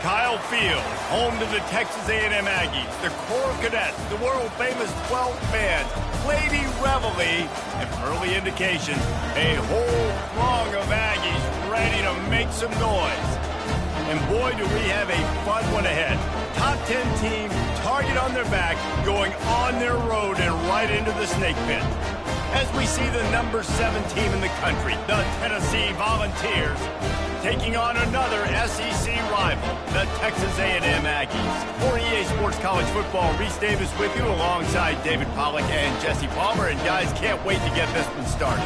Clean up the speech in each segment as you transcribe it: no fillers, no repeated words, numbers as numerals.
Kyle Field, home to the Texas A&M Aggies, the Corps Cadets, the world-famous 12 fans, Lady Reveille, and from early indications, a whole throng of Aggies ready to make some noise. And boy, do we have a fun one ahead. Top 10 team, target on their back, going on their road and right into the snake pit. As we see the number 7 team in the country, the Tennessee Volunteers, taking on another SEC rival, the Texas A&M Aggies. For EA Sports College Football, Reese Davis with you alongside David Pollack and Jesse Palmer. And guys, can't wait to get this one started.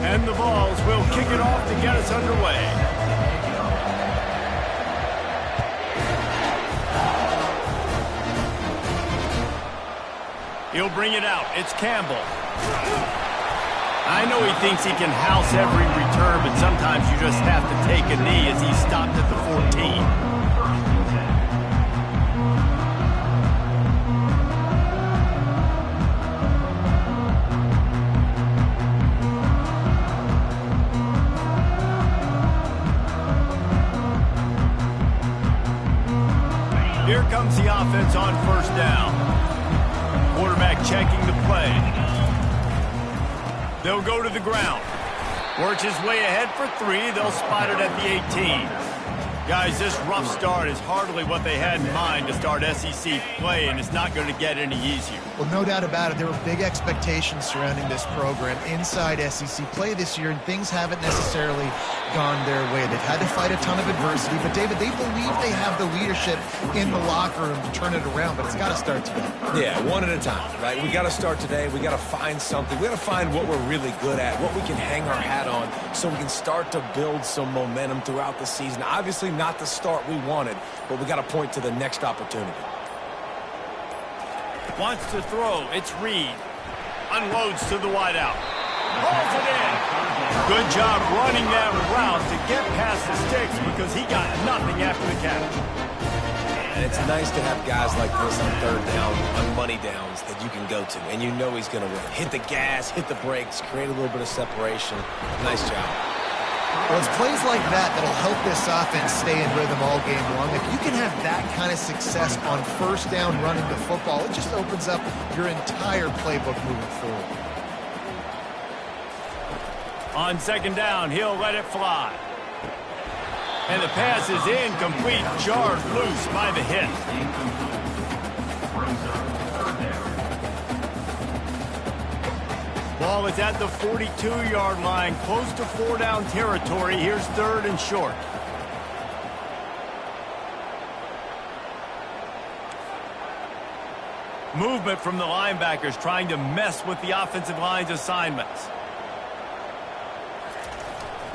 And the Vols will kick it off to get us underway. He'll bring it out. It's Campbell. I know he thinks he can house every return, but sometimes you just have to take a knee as he stopped at the 14. Here comes the offense on first down. Quarterback checking the play. They'll go to the ground. Works his way ahead for 3. They'll spot it at the 18. Guys, this rough start is hardly what they had in mind to start SEC play, and it's not going to get any easier. Well, no doubt about it. There were big expectations surrounding this program inside SEC play this year, and things haven't necessarily gone their way. They've had to fight a ton of adversity, but David, they believe they have the leadership in the locker room to turn it around, but it's got to start today. Yeah, one at a time, right? We got to start today. We got to find something. We got to find what we're really good at, what we can hang our hat on, so we can start to build some momentum throughout the season. Obviously not the start we wanted, but we got to point to the next opportunity. Wants to throw. It's Reed. Unloads to the wideout. Pulls it in. Good job running that route to get past the sticks because he got nothing after the catch. And it's nice to have guys like this on third down, on money downs that you can go to, and you know he's going to win. Hit the gas, hit the brakes, create a little bit of separation. Nice job. Well, it's plays like that that'll help this offense stay in rhythm all game long. If you can have that kind of success on first down running the football, it just opens up your entire playbook moving forward. On second down, he'll let it fly. And the pass is incomplete, jarred loose by the hit. Ball is at the 42-yard line, close to 4-down territory. Here's third and short. Movement from the linebackers trying to mess with the offensive line's assignments.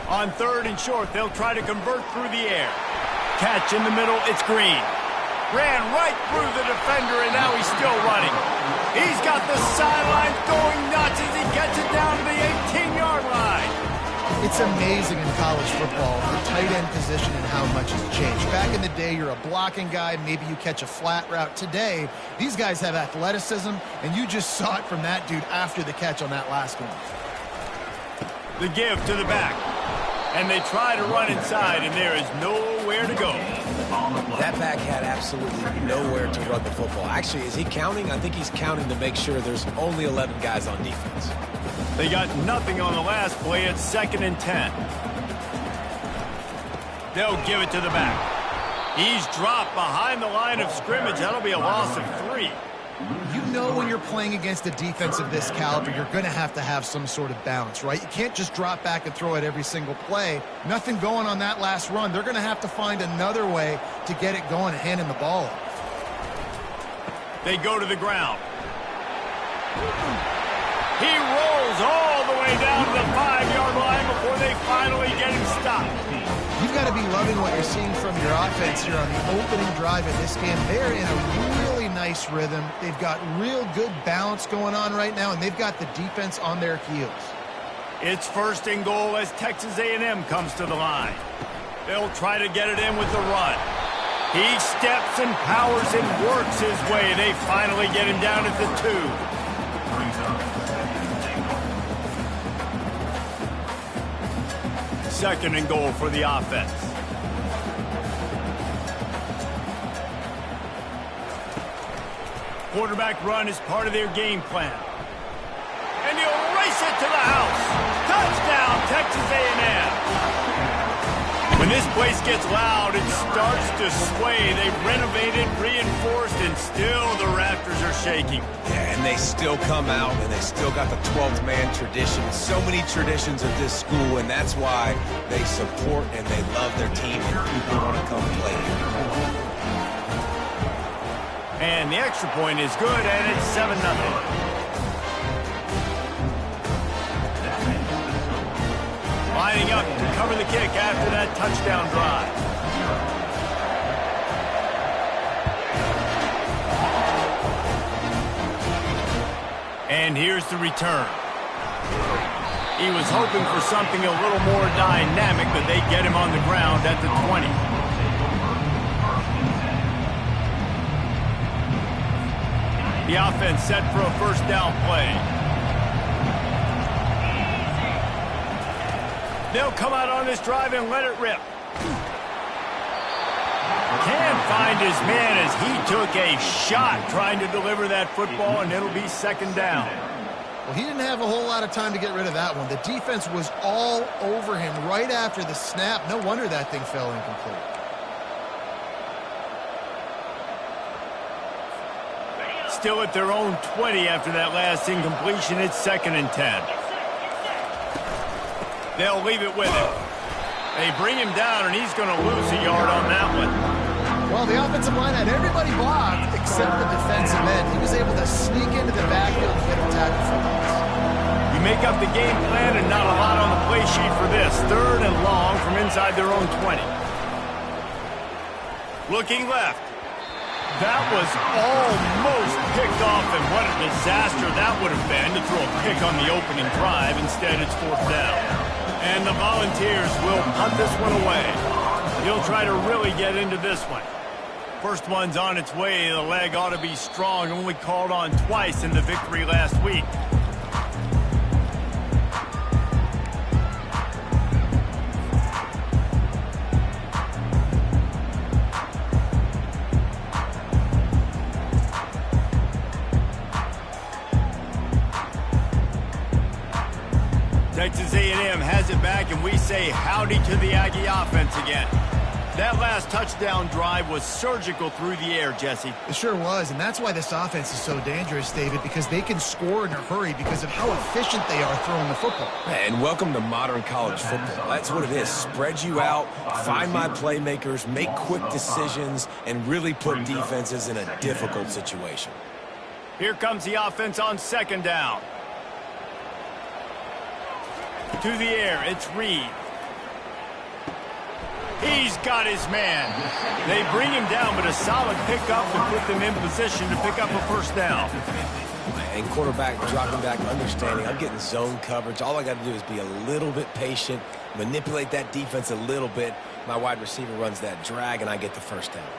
On third and short, they'll try to convert through the air. Catch in the middle, it's Green. Ran right through the defender, and now he's still running. He's got the sidelines going nuts as he gets it down to the 18-yard line. It's amazing in college football, the tight end position and how much has changed. Back in the day, you're a blocking guy, maybe you catch a flat route. Today, these guys have athleticism, and you just saw it from that dude after the catch on that last one. The give to the back. And they try to run inside, and there is nowhere to go. That back had absolutely nowhere to run the football. Actually, is he counting? I think he's counting to make sure there's only 11 guys on defense. They got nothing on the last play. It's 2nd and 10. They'll give it to the back. He's dropped behind the line of scrimmage. That'll be a loss of 3. You know when you're playing against a defense of this caliber, you're going to have some sort of balance, right? You can't just drop back and throw it every single play. Nothing going on that last run. They're going to have to find another way to get it going and handing the ball off. They go to the ground. He rolls all the way down to the 5-yard line before they finally get him stopped. You've got to be loving what you're seeing from your offense here on the opening drive of this game. They're in a really nice nice rhythm. They've got real good balance going on right now, and they've got the defense on their heels. It's 1st and goal as Texas A&M comes to the line. They'll try to get it in with the run. He steps and powers and works his way. They finally get him down at the 2. 2nd and goal for the offense. Quarterback run is part of their game plan. And he'll race it to the house. Touchdown, Texas A&M. When this place gets loud, it starts to sway. They've renovated, reinforced, and still the rafters are shaking. Yeah, and they still come out, and they still got the 12th man tradition. So many traditions at this school, and that's why they support and they love their team, and people want to come play here. And the extra point is good, and it's 7-0. Lining up to cover the kick after that touchdown drive. And here's the return. He was hoping for something a little more dynamic, but they get him on the ground at the 20. The offense set for a 1st down play. They'll come out on this drive and let it rip. Can't find his man as he took a shot trying to deliver that football, and it'll be 2nd down. Well, he didn't have a whole lot of time to get rid of that one. The defense was all over him right after the snap. No wonder that thing fell incomplete. Still at their own 20 after that last incompletion. It's 2nd and 10. They'll leave it with him. They bring him down, and he's going to lose a yard on that one. Well, the offensive line had everybody blocked except the defensive end. He was able to sneak into the backfield and get a tackle for loss. You make up the game plan and not a lot on the play sheet for this. 3rd and long from inside their own 20. Looking left. That was almost picked off, and what a disaster that would have been to throw a pick on the opening drive. Instead, it's 4th down. And the Volunteers will punt this one away. He'll try to really get into this one. First one's on its way. The leg ought to be strong. Only called on twice in the victory last week. Texas A&M has it back, and we say howdy to the Aggie offense again. That last touchdown drive was surgical through the air, Jesse. It sure was, and that's why this offense is so dangerous, David, because they can score in a hurry because of how efficient they are throwing the football. And welcome to modern college football. That's what it is. Spread you out, find my playmakers, make quick decisions, and really put defenses in a difficult situation. Here comes the offense on 2nd down. To the air, it's Reed. He's got his man. They bring him down, but a solid pickup to put them in position to pick up a 1st down. And quarterback dropping back, understanding I'm getting zone coverage. All I got to do is be a little bit patient, manipulate that defense a little bit. My wide receiver runs that drag, and I get the 1st down.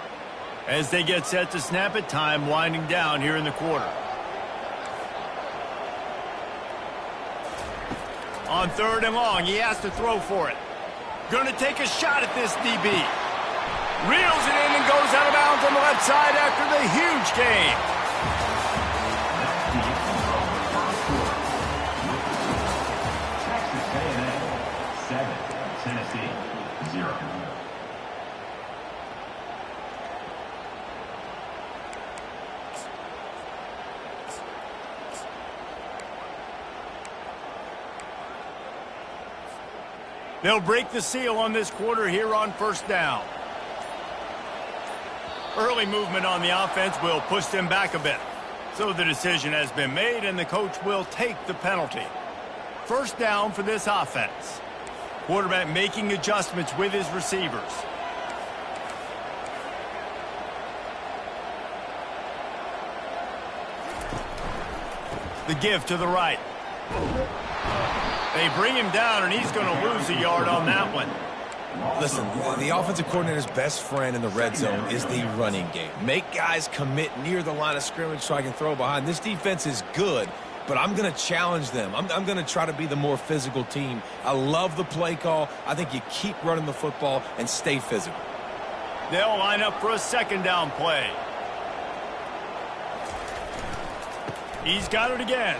As they get set to snap it, time winding down here in the quarter. On 3rd and long, he has to throw for it. Going to take a shot at this DB. Reels it in and goes out of bounds on the left side after the huge gain. Texas A&M 7, Tennessee 0. They'll break the seal on this quarter here on 1st down. Early movement on the offense will push them back a bit. So the decision has been made, and the coach will take the penalty. 1st down for this offense. Quarterback making adjustments with his receivers. The give to the right. They bring him down, and he's going to lose a yard on that one. Listen, the offensive coordinator's best friend in the red zone is the running game. Make guys commit near the line of scrimmage so I can throw behind. This defense is good, but I'm going to challenge them. I'm going to try to be the more physical team. I love the play call. I think you keep running the football and stay physical. They'll line up for a second down play. He's got it again.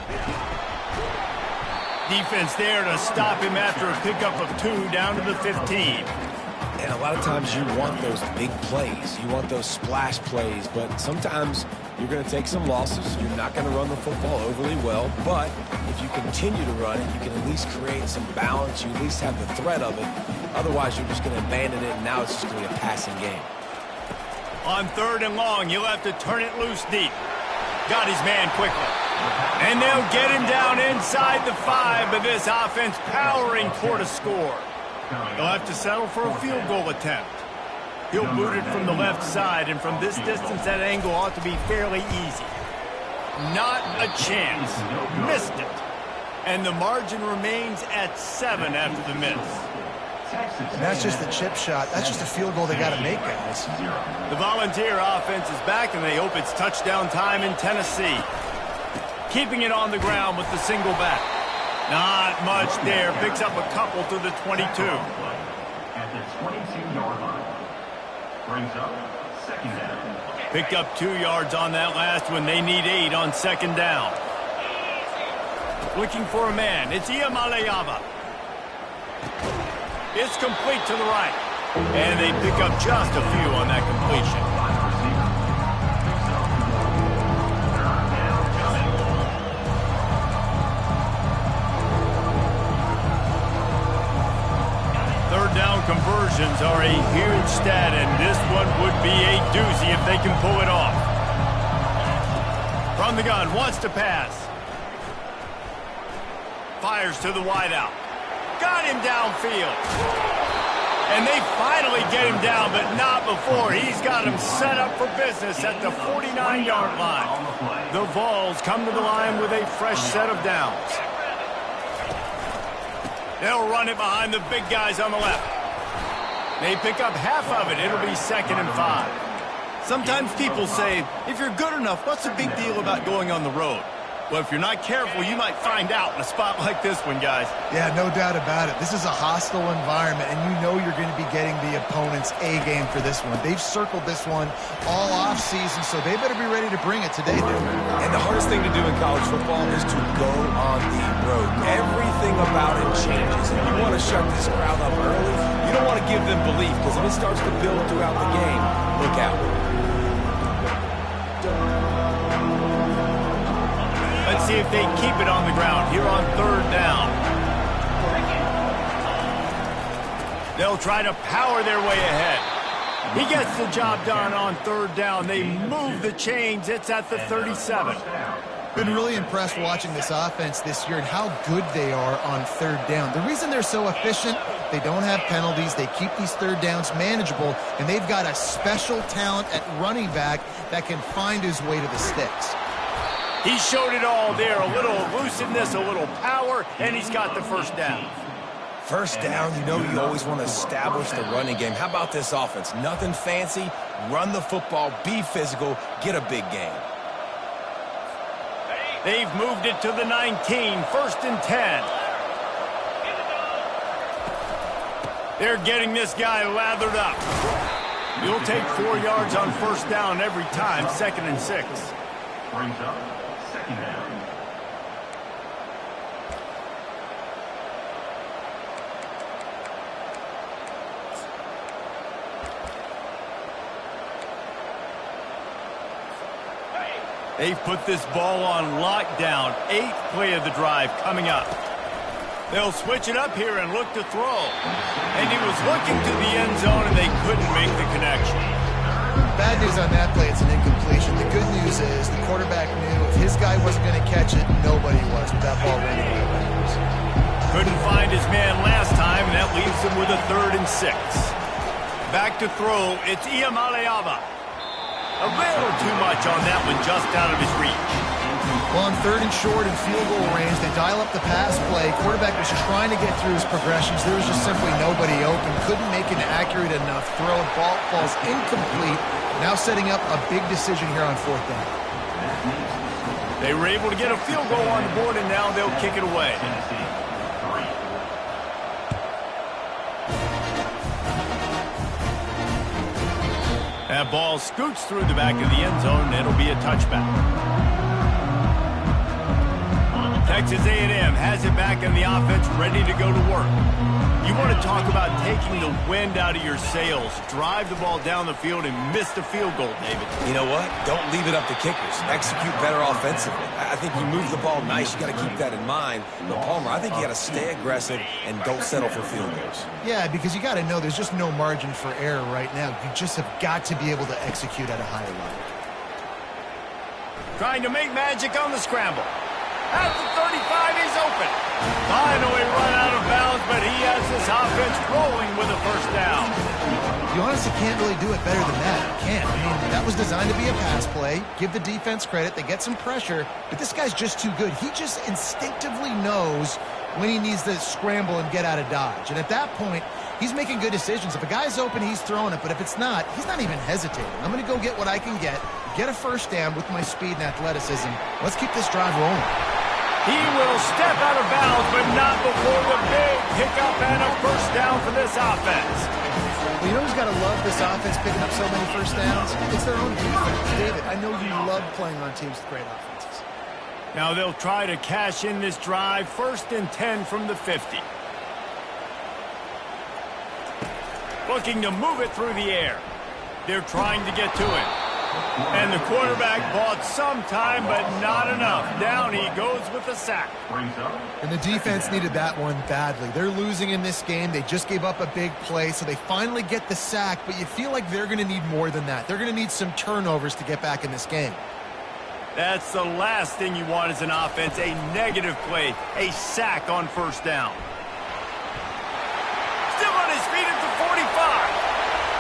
Defense there to stop him after a pickup of 2 down to the 15. And a lot of times you want those big plays. You want those splash plays, but sometimes you're going to take some losses. You're not going to run the football overly well, but if you continue to run it, you can at least create some balance. You at least have the threat of it. Otherwise, you're just going to abandon it, and now it's just going to be a passing game. On 3rd and long, you'll have to turn it loose deep. Got his man quickly. And they'll get him down inside the 5, but this offense powering toward a score. They'll have to settle for a field goal attempt. He'll boot it from the left side, and from this distance, that angle ought to be fairly easy. Not a chance. Missed it. And the margin remains at 7 after the miss. And that's just the chip shot. That's just a field goal they got to make, guys. The Volunteer offense is back, and they hope it's touchdown time in Tennessee. Keeping it on the ground with the single back. Not much there. Picks up a couple to the 22. At the 22-yard line. Brings up second down. Picked up 2 yards on that last one. They need 8 on second down. Looking for a man. It's Iamaleava. It's complete to the right. And they pick up just a few on that completion. Third down conversions are a huge stat, and this one would be a doozy if they can pull it off. From the gun, wants to pass. Fires to the wideout. Got him downfield. And they finally get him down, but not before. He's got him set up for business at the 49-yard line. The Vols come to the line with a fresh set of downs. They'll run it behind the big guys on the left. They pick up half of it. It'll be 2nd and 5. Sometimes people say, if you're good enough, what's the big deal about going on the road? Well, if you're not careful, you might find out in a spot like this one, guys. Yeah, no doubt about it. This is a hostile environment, and you know you're going to be getting the opponent's A game for this one. They've circled this one all off season, so they better be ready to bring it today, dude. And the hardest thing to do in college football is to go on the road. Everything about it changes. And you want to shut this crowd up early. You don't want to give them belief, because if it starts to build throughout the game, look out. Let's see if they keep it on the ground here on 3rd down. They'll try to power their way ahead. He gets the job done on 3rd down. They move the chains. It's at the 37. Been really impressed watching this offense this year and how good they are on 3rd down. The reason they're so efficient, they don't have penalties. They keep these 3rd downs manageable, and they've got a special talent at running back that can find his way to the sticks. He showed it all there. A little elusiveness, a little power, and he's got the 1st down. First down, you know you always want to establish the running game. How about this offense? Nothing fancy. Run the football, be physical, get a big gain. They've moved it to the 19, 1st and 10. They're getting this guy lathered up. You'll take 4 yards on 1st down every time, 2nd and 6. Brings up second down. They've put this ball on lockdown. 8th play of the drive coming up. They'll switch it up here and look to throw. And he was looking to the end zone, and they couldn't make the connection. Bad news on that play, it's an incompletion. The good news is the quarterback knew if his guy wasn't going to catch it, nobody was with that ball running away. Couldn't find his man last time, and that leaves him with a 3rd and 6. Back to throw, it's Iamaleava. A little too much on that one, just out of his reach. Well, on 3rd and short and field goal range, they dial up the pass play. Quarterback was trying to get through his progressions. There was just simply nobody open. Couldn't make an accurate enough throw. Ball falls incomplete. Now setting up a big decision here on 4th down. They were able to get a field goal on the board, and now they'll kick it away. That ball scoots through the back of the end zone, and it'll be a touchback. Texas A&M has it back in the offense, ready to go to work. You want to talk about taking the wind out of your sails. Drive the ball down the field and miss the field goal, David. You know what? Don't leave it up to kickers. Execute better offensively. I think you move the ball nice. You got to keep that in mind. But, Palmer, I think you got to stay aggressive and don't settle for field goals. Yeah, because you got to know there's just no margin for error right now. You just have got to be able to execute at a higher level. Trying to make magic on the scramble. At the 35, he's open. Finally run out of bounds, but he has this offense rolling with a first down. You honestly can't really do it better than that. You can't. I mean, that was designed to be a pass play. Give the defense credit. They get some pressure, but this guy's just too good. He just instinctively knows when he needs to scramble and get out of dodge. And at that point, he's making good decisions. If a guy's open, he's throwing it. But if it's not, he's not even hesitating. I'm going to go get what I can get a first down with my speed and athleticism. Let's keep this drive rolling. He will step out of bounds, but not before the big pickup and a first down for this offense. Well, you know who's got to love this offense picking up so many first downs? It's their own defense. David, I know you love playing on teams with great offenses. Now they'll try to cash in this drive. 1st and 10 from the 50. Looking to move it through the air. They're trying to get to him. And the quarterback bought some time, but not enough. Down he goes with the sack. And the defense needed that one badly. They're losing in this game. They just gave up a big play, so they finally get the sack, but you feel like they're going to need more than that. They're going to need some turnovers to get back in this game. That's the last thing you want as an offense, a negative play, a sack on first down. Still on his feet at the 45.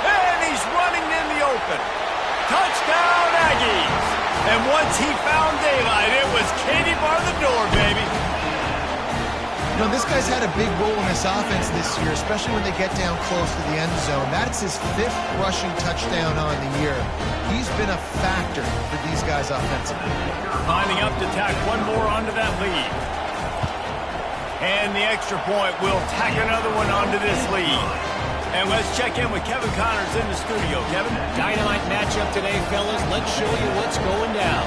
And he's running in the open. Touchdown, Aggies! And once he found daylight, it was Katie bar the door, baby. You know, this guy's had a big role in this offense this year, especially when they get down close to the end zone. That's his 5th rushing touchdown on the year. He's been a factor for these guys offensively. Lining up to tack one more onto that lead. And the extra point will tack another one onto this lead. And let's check in with Kevin Connors in the studio. Kevin? Dynamite matchup today, fellas. Let's show you what's going down.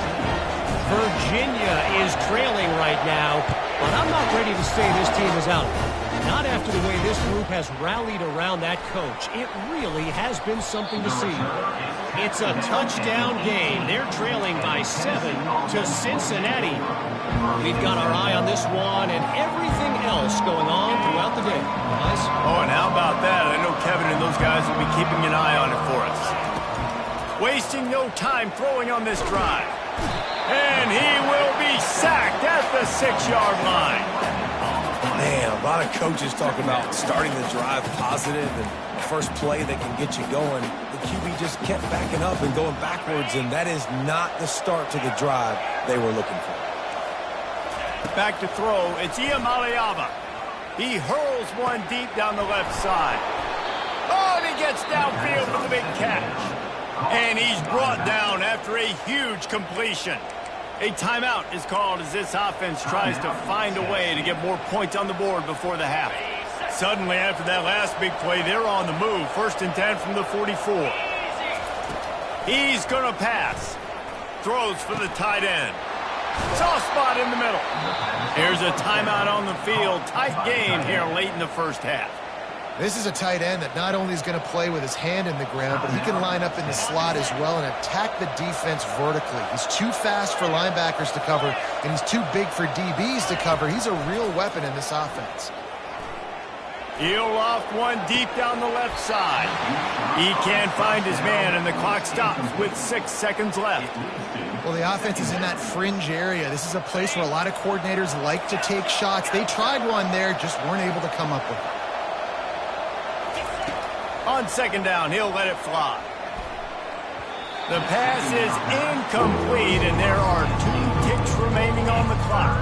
Virginia is trailing right now, but I'm not ready to say this team is out. Not after the way this group has rallied around that coach. It really has been something to see. It's a touchdown game. They're trailing by 7 to Cincinnati. We've got our eye on this one and everything else going on throughout the day. Guys? Oh, and how about that? I know Kevin and those guys will be keeping an eye on it for us. Wasting no time throwing on this drive. And he will be sacked at the 6-yard line. Man, a lot of coaches talk about starting the drive positive and the first play that can get you going. The QB just kept backing up and going backwards, and that is not the start to the drive they were looking for. Back to throw. It's Iamaleava. He hurls one deep down the left side. Oh, and he gets downfield for the big catch. And he's brought down after a huge completion. A timeout is called as this offense tries to find a way to get more points on the board before the half. Suddenly, after that last big play, they're on the move. 1st and 10 from the 44. He's going to pass. Throws for the tight end. Soft spot in the middle. Here's a timeout on the field. Tight game here late in the first half. This is a tight end that not only is going to play with his hand in the ground, but he can line up in the slot as well and attack the defense vertically. He's too fast for linebackers to cover, and he's too big for DBs to cover. He's a real weapon in this offense. He'll loft one deep down the left side. He can't find his man, and the clock stops with 6 seconds left. Well, the offense is in that fringe area. This is a place where a lot of coordinators like to take shots. They tried one there, just weren't able to come up with it. On 2nd down, he'll let it fly. The pass is incomplete, and there are 2 ticks remaining on the clock.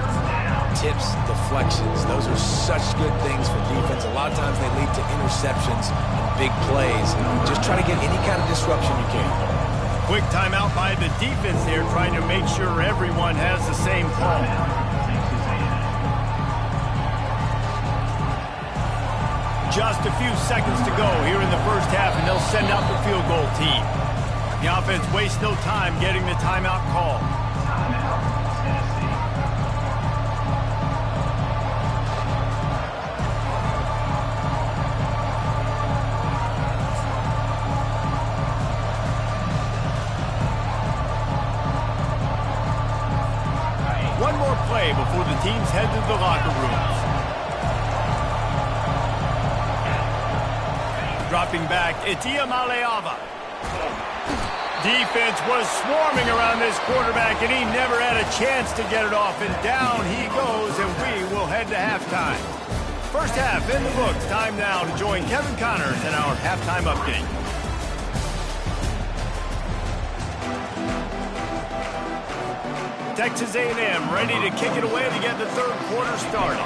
Tips, deflections, those are such good things for defense. A lot of times they lead to interceptions and big plays. Just try to get any kind of disruption you can. Quick timeout by the defense here, trying to make sure everyone has the same call. Just a few seconds to go here in the first half, and they'll send out the field goal team. The offense wastes no time getting the timeout call. One more play before the teams head to the locker rooms. Dropping back, it's Iamaleava. Defense was swarming around this quarterback, and he never had a chance to get it off. And down he goes, and we will head to halftime. First half in the books. Time now to join Kevin Connors in our halftime update. Texas A&M ready to kick it away to get the third quarter started.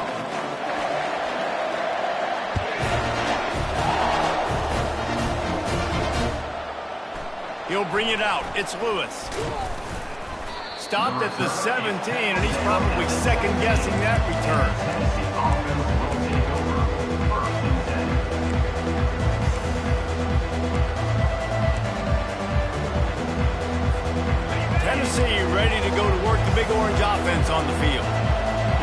He'll bring it out. It's Lewis. Stopped at the 17, and he's probably second-guessing that return. Tennessee ready to go to work the Big Orange offense on the field.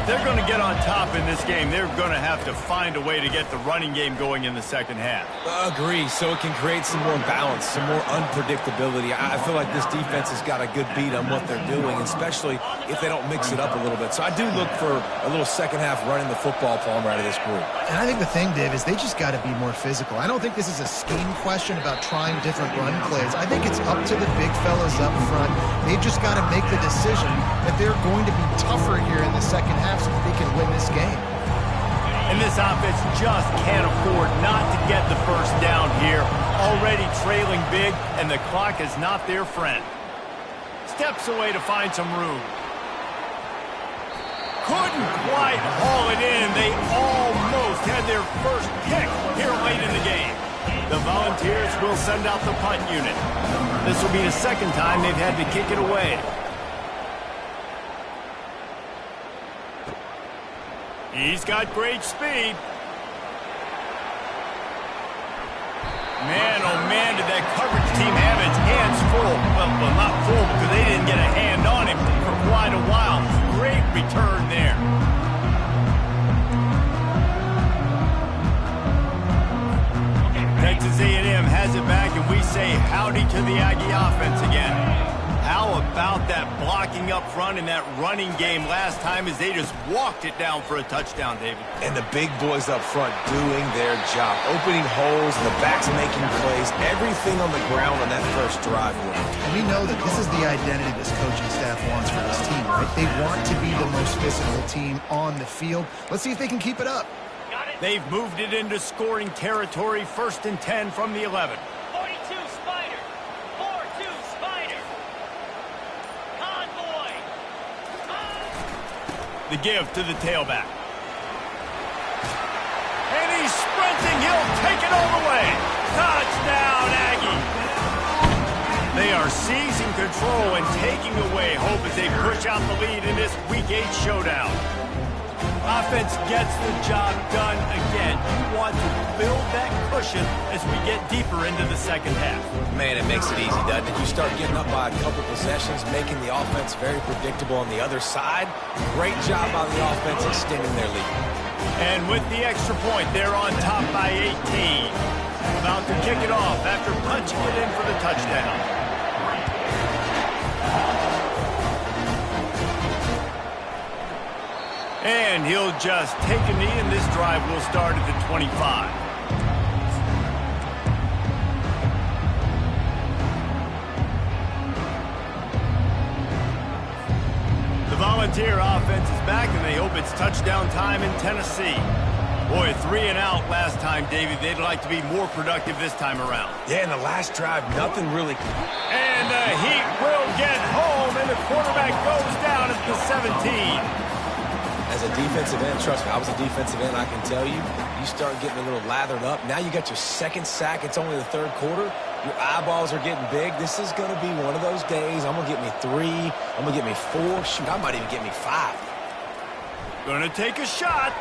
If they're going to get on top in this game, they're going to have to find a way to get the running game going in the second half. Agree, so it can create some more balance, some more unpredictability. I feel like this defense has got a good beat on what they're doing, especially if they don't mix it up a little bit. So I do look for a little second half running the football Palmer out of this group. And I think the thing, Dave, is they just got to be more physical. I don't think this is a scheme question about trying different run plays. I think it's up to the big fellas up front. They've just got to make the decision that they're going to be tougher here in the second half so that they can win this game. And this offense just can't afford not to get the first down here. Already trailing big, and the clock is not their friend. Steps away to find some room. Couldn't quite haul it in. They almost had their first pick here late in the game. The Volunteers will send out the punt unit. This will be the second time they've had to kick it away. He's got great speed. Man, oh man, did that coverage team have its hands full. Well, not full because they didn't get a hand on him for quite a while. Great return there. Texas A&M has it back, and we say howdy to the Aggie offense again. How about that blocking up front in that running game last time as they just walked it down for a touchdown, David? And the big boys up front doing their job, opening holes, the backs making plays, everything on the ground on that first drive. And we know that this is the identity this coaching staff wants for this team, right? They want to be the most physical team on the field. Let's see if they can keep it up. They've moved it into scoring territory, 1st and 10 from the 11. 42 Spider. 4-2 Spider. Convoy. The give to the tailback. And he's sprinting. He'll take it all the way. Touchdown, Aggie. They are seizing control and taking away hope as they push out the lead in this Week 8 showdown. Offense gets the job done again. You want to build that cushion as we get deeper into the second half. Man, it makes it easy, doesn't it? You start getting up by a couple possessions, making the offense very predictable on the other side. Great job by the offense extending their lead. And with the extra point, they're on top by 18. About to kick it off after punching it in for the touchdown. And he'll just take a knee, and this drive will start at the 25. The Volunteer offense is back, and they hope it's touchdown time in Tennessee. Boy, 3 and out last time, David. They'd like to be more productive this time around. Yeah, in the last drive, nothing really. And the Heat will get home, and the quarterback goes down at the 17. As a defensive end, trust me, I was a defensive end, I can tell you, you start getting a little lathered up. Now you got your second sack. It's only the third quarter. Your eyeballs are getting big. This is going to be one of those days. I'm going to get me 3. I'm going to get me 4. Shoot, I might even get me 5. Going to take a shot.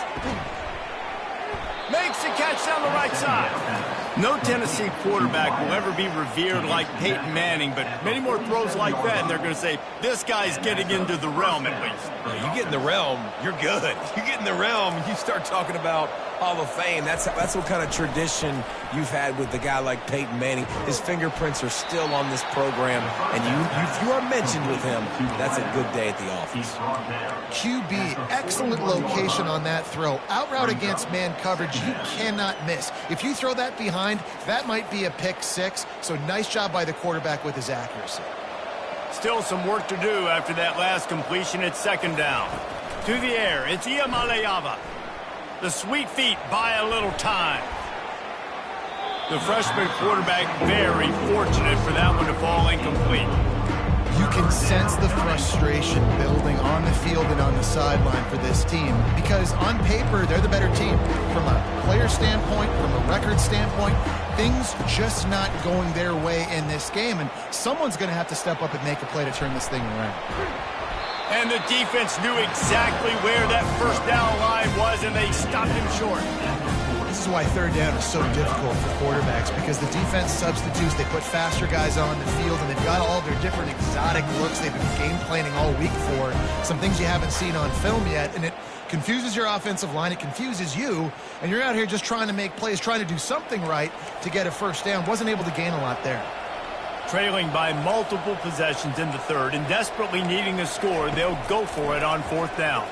Makes the catch down the right side. No Tennessee quarterback will ever be revered like Peyton Manning, but many more throws like that, and they're going to say, this guy's getting into the realm at least. You get in the realm, you're good. You get in the realm, you start talking about Hall of Fame. That's what kind of tradition you've had with a guy like Peyton Manning. His fingerprints are still on this program, and if you are mentioned with him, that's a good day at the office. QB, excellent location on that throw. Out route against man coverage, you cannot miss. If you throw that behind, that might be a pick 6. So nice job by the quarterback with his accuracy. Still some work to do after that last completion at second down. To the air, it's Iamaleava. The sweet feet buy a little time. The freshman quarterback very fortunate for that one to fall incomplete. You can sense the frustration building on the field and on the sideline for this team because on paper, they're the better team. From a player standpoint, from a record standpoint, things just not going their way in this game, and someone's going to have to step up and make a play to turn this thing around. And the defense knew exactly where that first down line was, and they stopped him short. This is why third down is so difficult for quarterbacks because the defense substitutes. They put faster guys on the field, and they've got all their different exotic looks they've been game planning all week for. Some things you haven't seen on film yet, and it confuses your offensive line. It confuses you, and you're out here just trying to make plays, trying to do something right to get a first down. Wasn't able to gain a lot there. Trailing by multiple possessions in the third and desperately needing the score, they'll go for it on fourth down.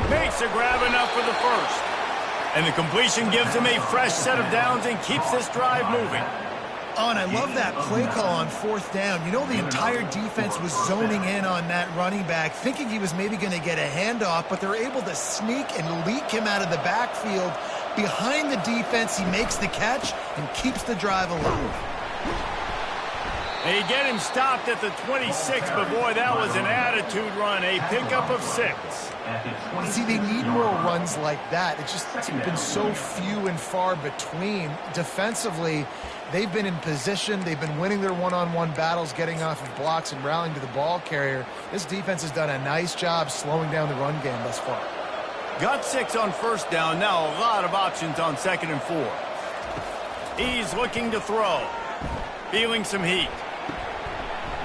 Makes a grab enough for the first. And the completion gives him a fresh set of downs and keeps this drive moving. Oh, and I love that play call on fourth down. You know, the entire defense was zoning in on that running back, thinking he was maybe going to get a handoff, but they're able to sneak and leak him out of the backfield. Behind the defense, he makes the catch and keeps the drive alive. They get him stopped at the 26, but boy, that was an attitude run, a pickup of 6. See, they need more runs like that. It's been so few and far between. Defensively, they've been in position. They've been winning their one-on-one battles, getting off of blocks and rallying to the ball carrier. This defense has done a nice job slowing down the run game thus far. Got 6 on first down. Now a lot of options on 2nd and 4. He's looking to throw. Feeling some heat.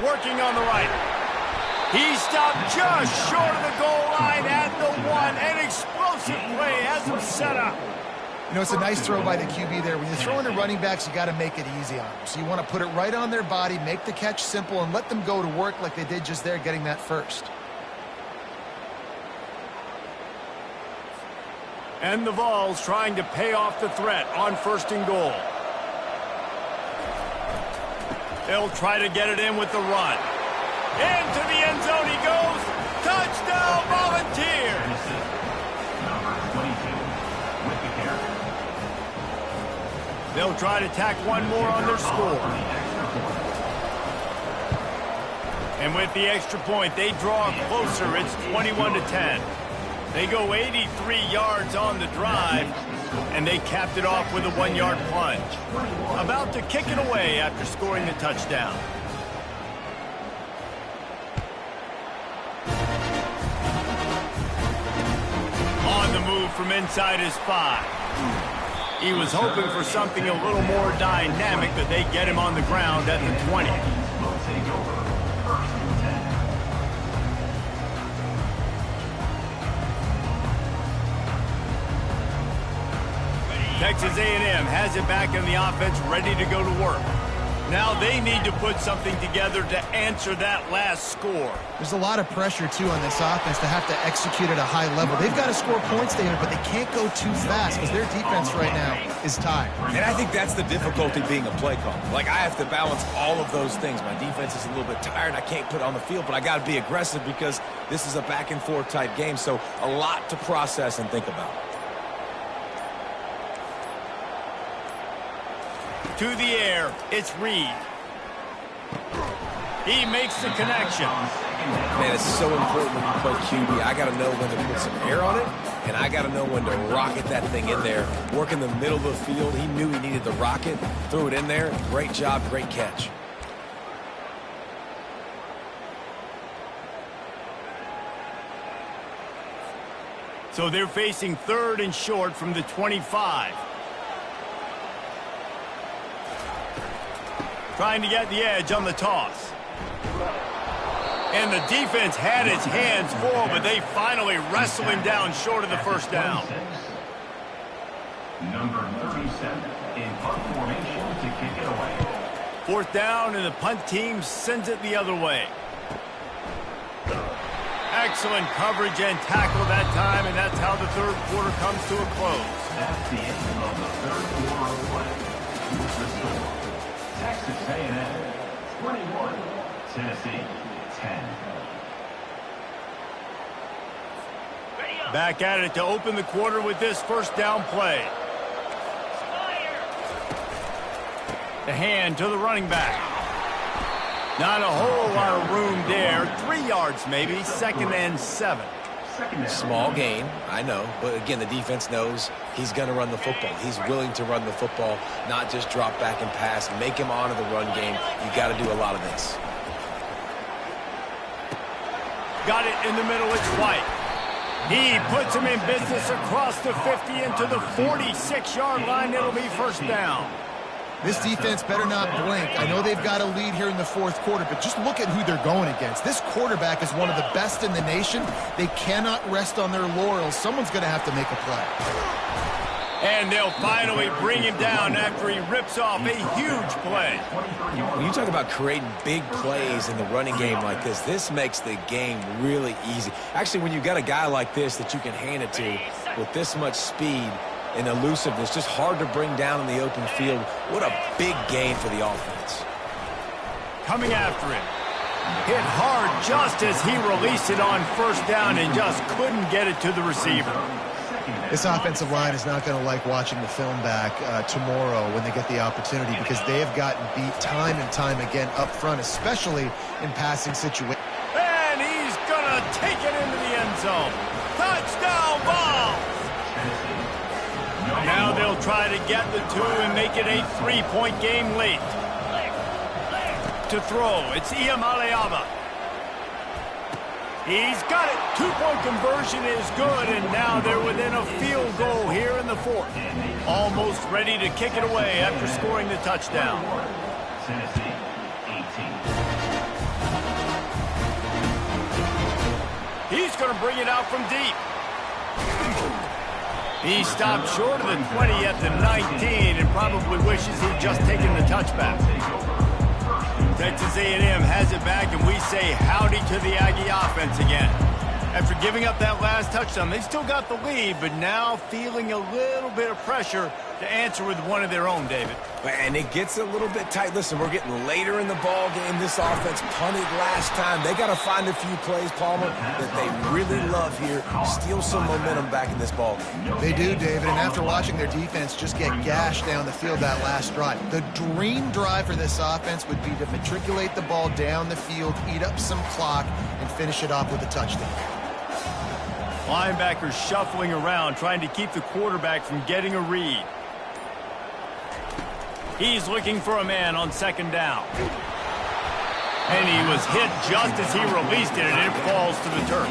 Working on the right. He stopped just short of the goal line at the 1. An explosive play has him set up. You know, it's a nice throw by the QB there. When you're throwing to running backs, you got to make it easy on them. So you want to put it right on their body, make the catch simple, and let them go to work like they did just there, getting that first. And the Vols trying to pay off the threat on 1st and goal. They'll try to get it in with the run. Into the end zone he goes. Touchdown, Volunteers. Number 22, with the carry. They'll try to tack one more on their score. And with the extra point, they draw closer. It's 21-10. They go 83 yards on the drive, and they capped it off with a 1-yard plunge. About to kick it away after scoring the touchdown. On the move from inside his 5. He was hoping for something a little more dynamic, but they get him on the ground at the 20. Will take over. 1st and 10. Texas A&M has it back in the offense, ready to go to work. Now they need to put something together to answer that last score. There's a lot of pressure, too, on this offense to have to execute at a high level. They've got to score points, David, but they can't go too fast because their defense right now is tired. And I think that's the difficulty being a play caller. Like, I have to balance all of those things. My defense is a little bit tired. I can't put it on the field, but I got to be aggressive because this is a back-and-forth type game, so a lot to process and think about. to the air. It's Reed. He makes the connection. Man, it's so important when you play QB. I got to know when to put some air on it, and I got to know when to rocket that thing in there. Work in the middle of the field. He knew he needed the rocket, threw it in there. Great job, great catch. So they're facing 3rd and short from the 25. Trying to get the edge on the toss. And the defense had its hands full, but they finally wrestle him down short of the first down. Number 37 in punt formation to kick it away. 4th down, and the punt team sends it the other way. Excellent coverage and tackle that time, and that's how the 3rd quarter comes to a close. That's the end of the 3rd quarter of play. Here's the score. Texas A&M 21, Tennessee 10. Back at it to open the quarter with this 1st down play. The hand to the running back. Not a whole lot of room there. 3 yards maybe. 2nd and 7. Small gain, I know. But again, the defense knows he's going to run the football. He's willing to run the football, not just drop back and pass. Make him honor the run game. You got to do a lot of this. Got it in the middle. It's White. He puts him in business across the 50 into the 46-yard line. It'll be 1st down. This defense better not blink. I know they've got a lead here in the 4th quarter, but just look at who they're going against. This quarterback is one of the best in the nation. They cannot rest on their laurels. Someone's going to have to make a play. And they'll finally bring him down after he rips off a huge play. When you talk about creating big plays in the running game like this makes the game really easy. Actually, when you got a guy like this that you can hand it to with this much speed and elusiveness, just hard to bring down in the open field. What a big gain for the offense. Coming after him. Hit hard just as he released it on 1st down and just couldn't get it to the receiver. This offensive line is not going to like watching the film back tomorrow when they get the opportunity, because they have gotten beat time and time again up front, especially in passing situations. And he's going to take it into the end zone. Touchdown ball! Now they'll try to get the 2 and make it a 3-point game late. To throw, it's Iamaleava. He's got it. 2-point conversion is good, and now they're within a field goal here in the 4th. Almost ready to kick it away after scoring the touchdown. Tennessee 18. He's going to bring it out from deep. He stopped short of the 20 at the 19 and probably wishes he'd just taken the touchback. Texas A&M has it back, and we say howdy to the Aggie offense again. After giving up that last touchdown, they still got the lead, but now feeling a little bit of pressure to answer with one of their own, David. And it gets a little bit tight. Listen, we're getting later in the ball game. This offense punted last time. They got to find a few plays, Palmer, that they really love here. Steal some momentum back in this ball game. They do, David, and after watching their defense just get gashed down the field that last drive, the dream drive for this offense would be to matriculate the ball down the field, eat up some clock, and finish it off with a touchdown. Linebackers shuffling around, trying to keep the quarterback from getting a read. He's looking for a man on 2nd down. And he was hit just as he released it, and it falls to the turf.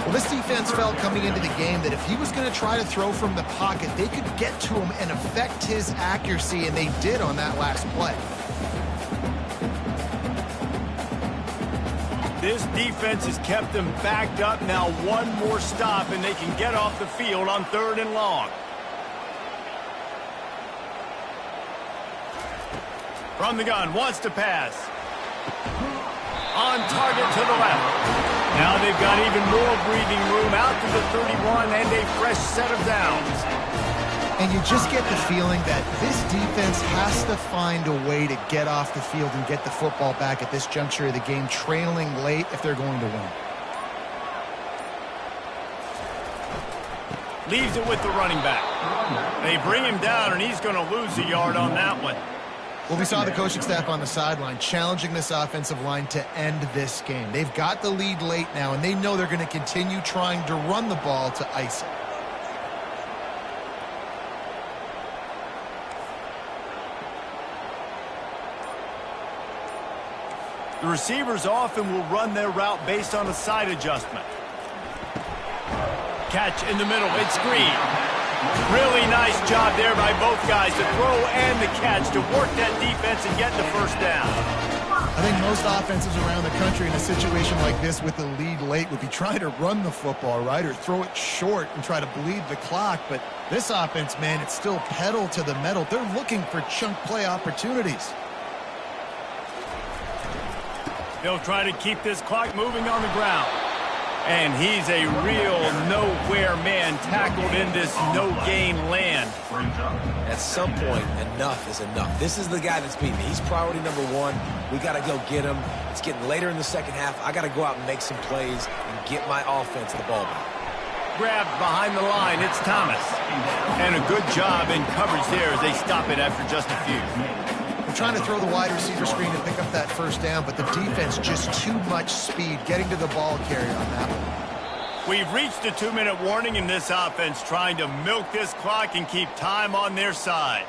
Well, this defense felt coming into the game that if he was going to try to throw from the pocket, they could get to him and affect his accuracy, and they did on that last play. This defense has kept them backed up. Now one more stop, and they can get off the field on 3rd and long. From the gun, wants to pass. On target to the left. Now they've got even more breathing room out to the 31 and a fresh set of downs. And you just get the feeling that this defense has to find a way to get off the field and get the football back at this juncture of the game, trailing late if they're going to win. Leaves it with the running back. They bring him down, and he's going to lose a yard on that one. Well, we saw the coaching staff on the sideline challenging this offensive line to end this game. They've got the lead late now, and they know they're going to continue trying to run the ball to ice it. The receivers often will run their route based on a side adjustment. Catch in the middle. It's Green. Really nice job there by both guys, the throw and the catch, to work that defense and get the first down. I think most offenses around the country in a situation like this with the lead late would be trying to run the football, right, or throw it short and try to bleed the clock. But this offense, man, it's still pedal to the metal. They're looking for chunk play opportunities. They'll try to keep this clock moving on the ground. And he's a real nowhere man tackled in this no-gain land. At some point, enough is enough. This is the guy that's beating me. He's priority number one. We got to go get him. It's getting later in the second half. I got to go out and make some plays and get my offense the ball back. Grabbed behind the line. It's Thomas. And a good job in coverage there as they stop it after just a few. Trying to throw the wide receiver screen to pick up that first down, but the defense just too much speed getting to the ball carrier on that one. We've reached a 2-minute warning in this offense, trying to milk this clock and keep time on their side.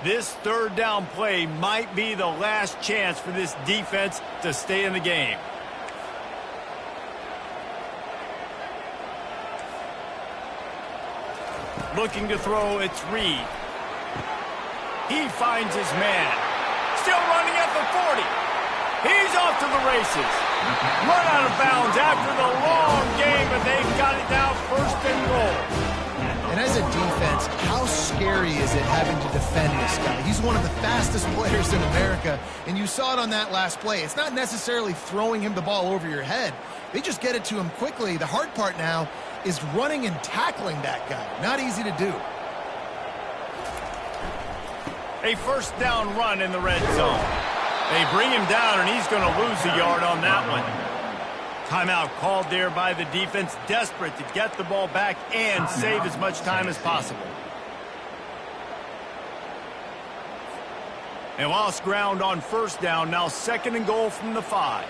This third down play might be the last chance for this defense to stay in the game. Looking to throw, it's Reed. He finds his man. Still running at the 40. He's off to the races. Run out of bounds after the long game, but they've got it now first and goal. And as a defense, how scary is it having to defend this guy? He's one of the fastest players in America, and you saw it on that last play. It's not necessarily throwing him the ball over your head. They just get it to him quickly. The hard part now is running and tackling that guy. Not easy to do. A first down run in the red zone. They bring him down, and he's going to lose a yard on that one. Timeout called there by the defense, desperate to get the ball back and save as much time as possible. They lost ground on first down, now second and goal from the 5.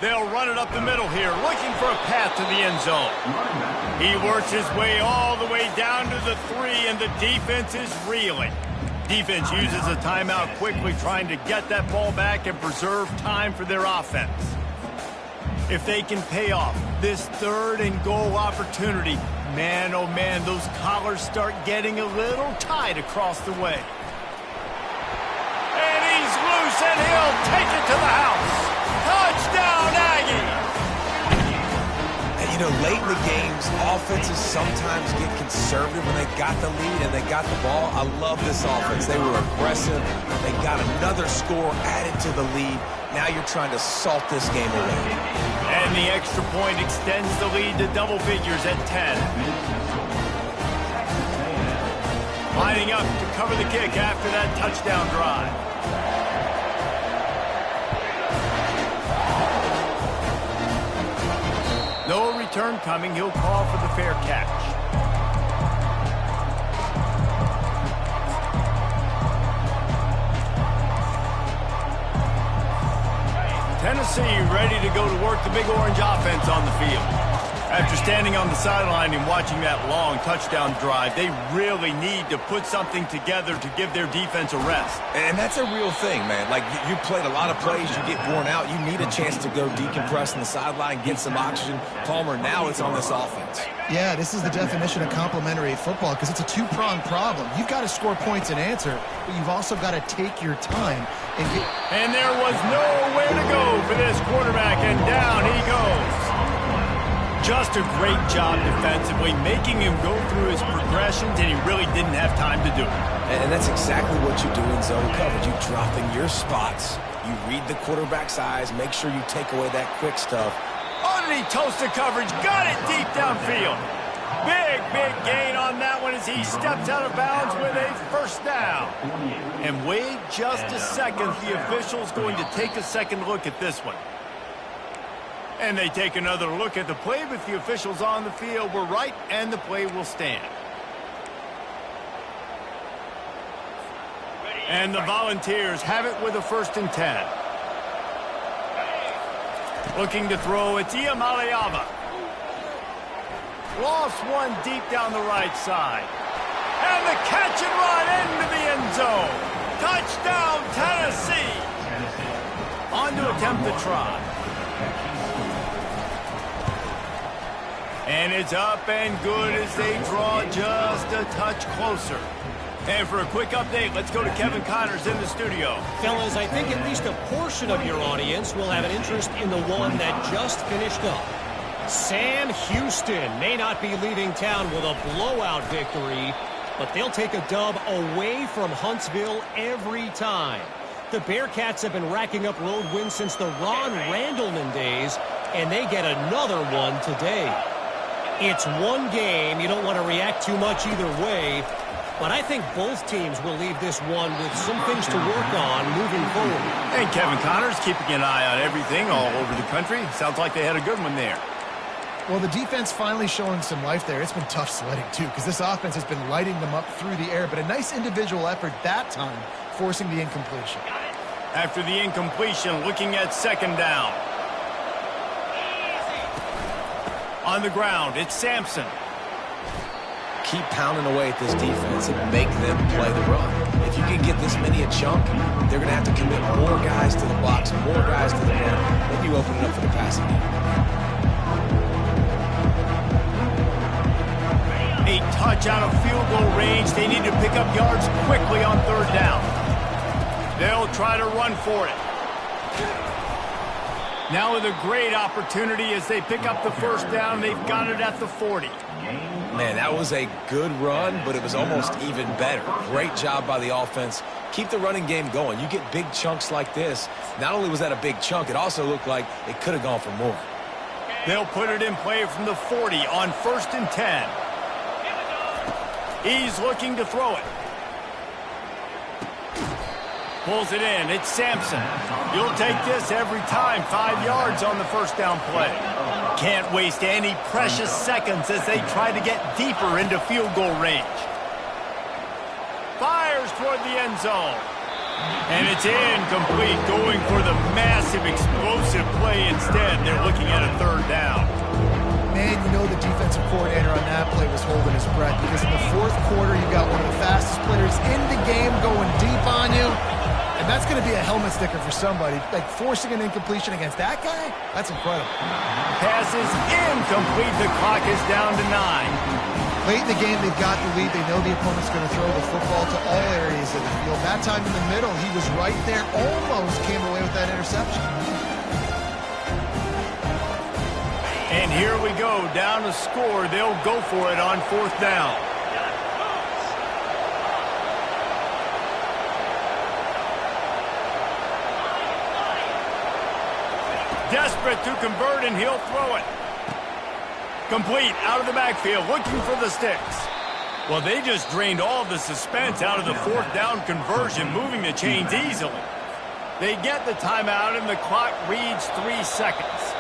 They'll run it up the middle here, looking for a path to the end zone. He works his way all the way down to the 3, and the defense is reeling. Defense uses a timeout quickly, trying to get that ball back and preserve time for their offense. If they can pay off this third and goal opportunity, man, oh man, those collars start getting a little tight across the way. And he's loose, and he'll take it to the house. Touchdown, Aggie! And, you know, late in the games, offenses sometimes get conservative when they got the lead and they got the ball. I love this offense. They were aggressive. They got another score added to the lead. Now you're trying to salt this game away. And the extra point extends the lead to double figures at 10. Lining up to cover the kick after that touchdown drive. No return coming. He'll call for the fair catch. Tennessee ready to go to work the Big Orange offense on the field. After standing on the sideline and watching that long touchdown drive, they really need to put something together to give their defense a rest. And that's a real thing, man. Like, you played a lot of plays, you get worn out, you need a chance to go decompress on the sideline, get some oxygen. Palmer, now it's on this offense. Yeah, this is the definition of complementary football because it's a two-pronged problem. You've got to score points and answer, but you've also got to take your time. And there was nowhere to go for this quarterback, and down he goes. Just a great job defensively, making him go through his progressions, and he really didn't have time to do it. And that's exactly what you do in zone coverage. You drop in your spots, you read the quarterback's eyes, make sure you take away that quick stuff. Underneath toasted coverage, got it deep downfield. Big gain on that one as he steps out of bounds with a first down. And wait just a second. The official's going to take a second look at this one. And they take another look at the play, but the officials on the field were right, and the play will stand. And the Volunteers have it with a 1st and 10. Looking to throw, it's Iamaleava. Lost one deep down the right side. And the catch and run into the end zone. Touchdown, Tennessee. On to attempt the try. And it's up and good as they draw just a touch closer. And for a quick update, let's go to Kevin Connors in the studio. Fellas, I think at least a portion of your audience will have an interest in the one that just finished up. Sam Houston may not be leaving town with a blowout victory, but they'll take a dub away from Huntsville every time. The Bearcats have been racking up road wins since the Ron Randleman days, and they get another one today. It's one game. You don't want to react too much either way, but I think both teams will leave this one with some things to work on moving forward. And Kevin Connors keeping an eye on everything all over the country. Sounds like they had a good one there. Well, the defense finally showing some life there. It's been tough sledding, too, because this offense has been lighting them up through the air, but a nice individual effort that time, forcing the incompletion. After the incompletion, looking at 2nd down. On the ground, it's Sampson. Keep pounding away at this defense and make them play the run. If you can get this many a chunk, they're going to have to commit more guys to the box, more guys to the run. Then you open it up for the passing game. A touch out of field goal range. They need to pick up yards quickly on 3rd down. They'll try to run for it. Now with a great opportunity as they pick up the 1st down. They've got it at the 40. Man, that was a good run, but it was almost even better. Great job by the offense. Keep the running game going. You get big chunks like this. Not only was that a big chunk, it also looked like it could have gone for more. They'll put it in play from the 40 on 1st and 10. He's looking to throw it. Pulls it in. It's Sampson. You'll take this every time. 5 yards on the 1st down play. Can't waste any precious seconds as they try to get deeper into field goal range. Fires toward the end zone. And it's incomplete, going for the massive explosive play instead. They're looking at a 3rd down. Man, you know the defensive coordinator on that play was holding his breath, because in the 4th quarter, you got one of the fastest players in the game going deep on you. And that's going to be a helmet sticker for somebody. Like, forcing an incompletion against that guy? That's incredible. Pass is incomplete. The clock is down to 9. Late in the game, they've got the lead. They know the opponent's going to throw the football to all areas of the field. That time in the middle, he was right there. Almost came away with that interception. And here we go. Down to score. They'll go for it on 4th down. Desperate to convert, and he'll throw it. Complete out of the backfield, looking for the sticks. Well, they just drained all the suspense out of the 4th down conversion, moving the chains easily. They get the timeout, and the clock reads 3 seconds.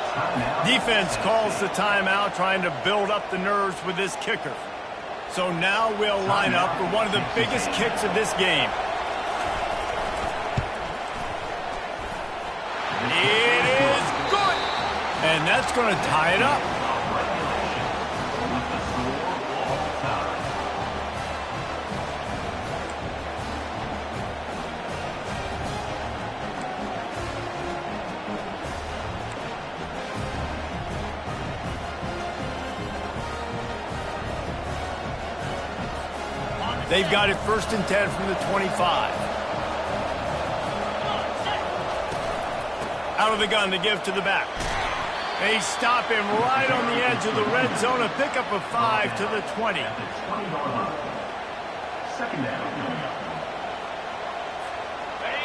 Defense calls the timeout, trying to build up the nerves with this kicker. So now we'll line up for one of the biggest kicks of this game. It is good! And that's going to tie it up. They've got it 1st and 10 from the 25. Out of the gun to give to the back. They stop him right on the edge of the red zone. A pickup of 5 to the 20. 2nd down.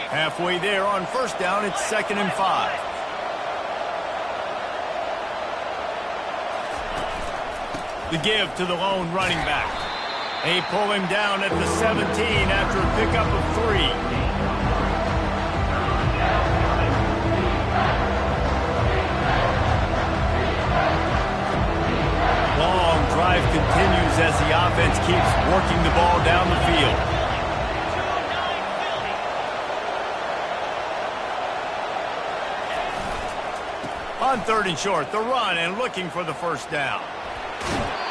Halfway there on 1st down, it's 2nd and 5. The give to the lone running back. They pull him down at the 17 after a pickup of 3. Long drive continues as the offense keeps working the ball down the field. On 3rd and short, the run and looking for the first down.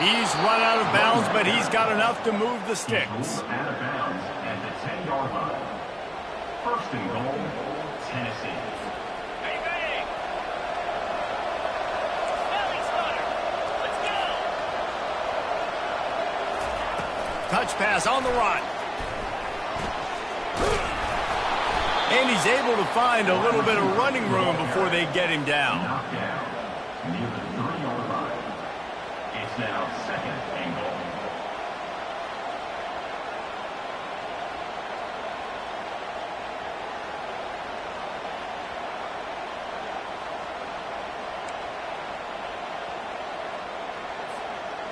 He's run out of bounds, but he's got enough to move the sticks. Out of bounds at the 10-yard line. 1st and goal, Tennessee. Hey, bang! Belly starter. Let's go! Touch pass on the run. And he's able to find a little bit of running room before they get him down. Knocked down near the 3-yard line. It's now 2nd and goal.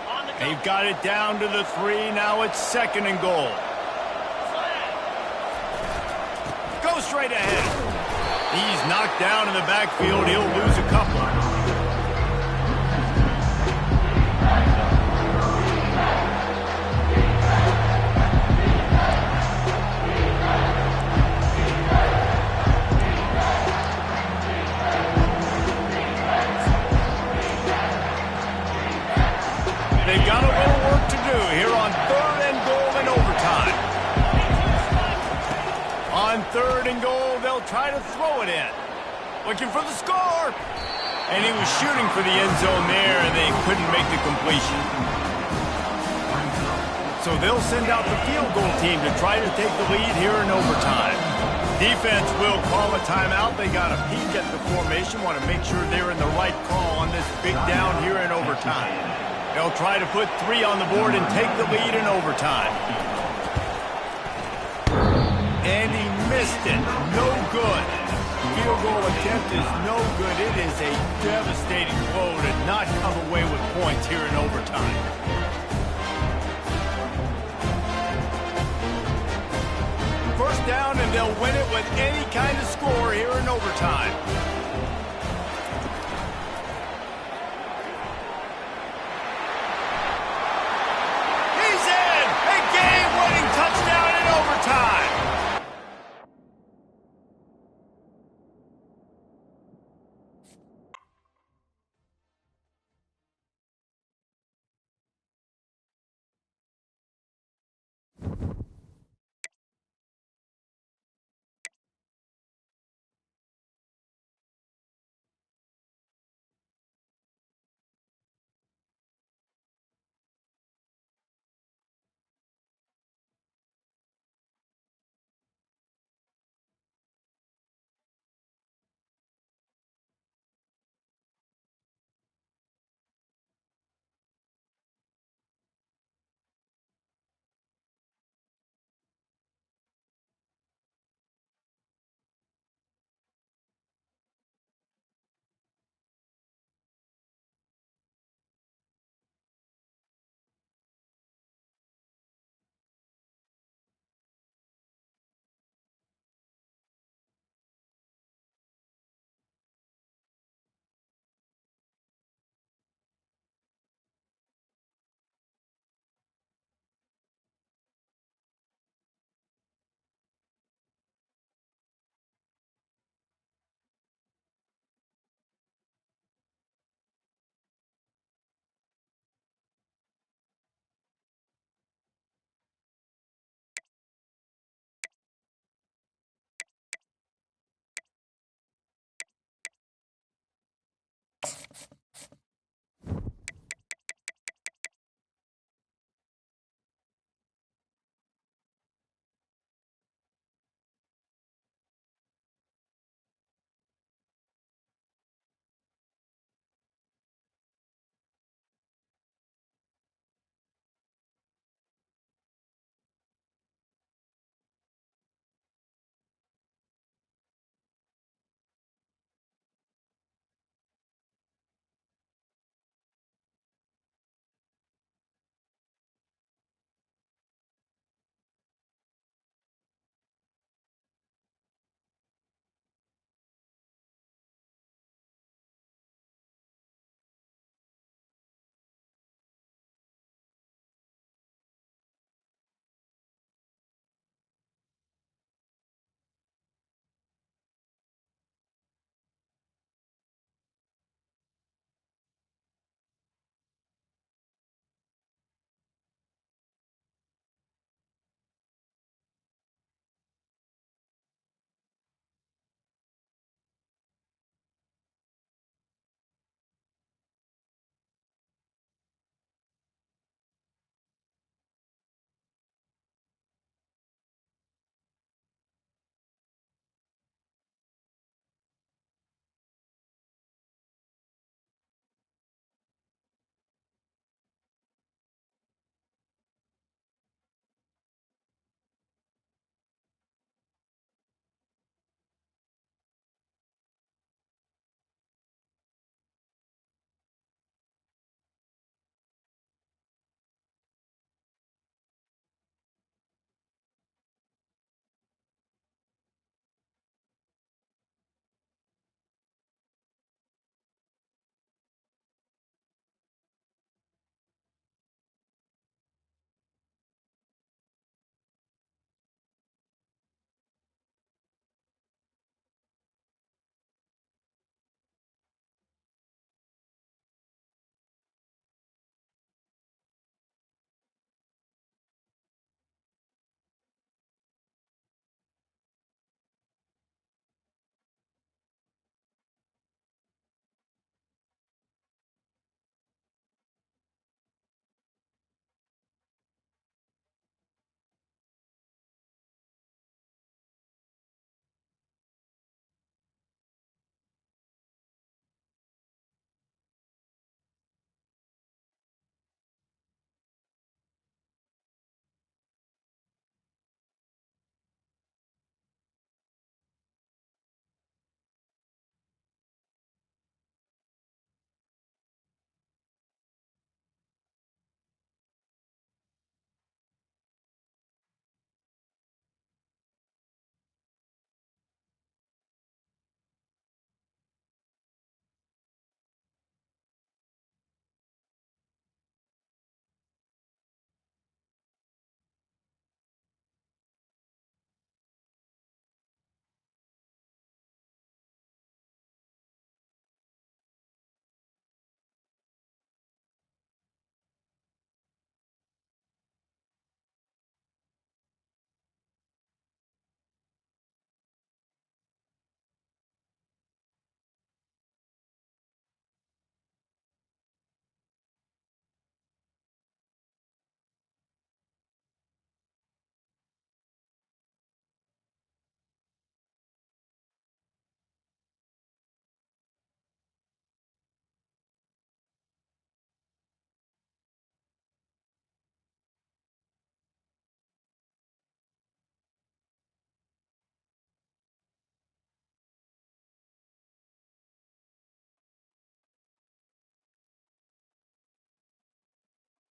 On the go. They've got it down to the 3. Now it's 2nd and goal. Flag. Go straight ahead. He's knocked down in the backfield. He'll lose a couple. They've got a little work to do here on 3rd and goal in overtime. On 3rd and goal, they'll try to throw it in. Looking for the score. And he was shooting for the end zone there, and they couldn't make the completion. So they'll send out the field goal team to try to take the lead here in overtime. Defense will call a timeout. They got a peek at the formation, want to make sure they're in the right call on this big down here in overtime. They'll try to put 3 on the board and take the lead in overtime. And he missed it. No good. Field goal attempt is no good. It is a devastating blow to not come away with points here in overtime. First down, and they'll win it with any kind of score here in overtime.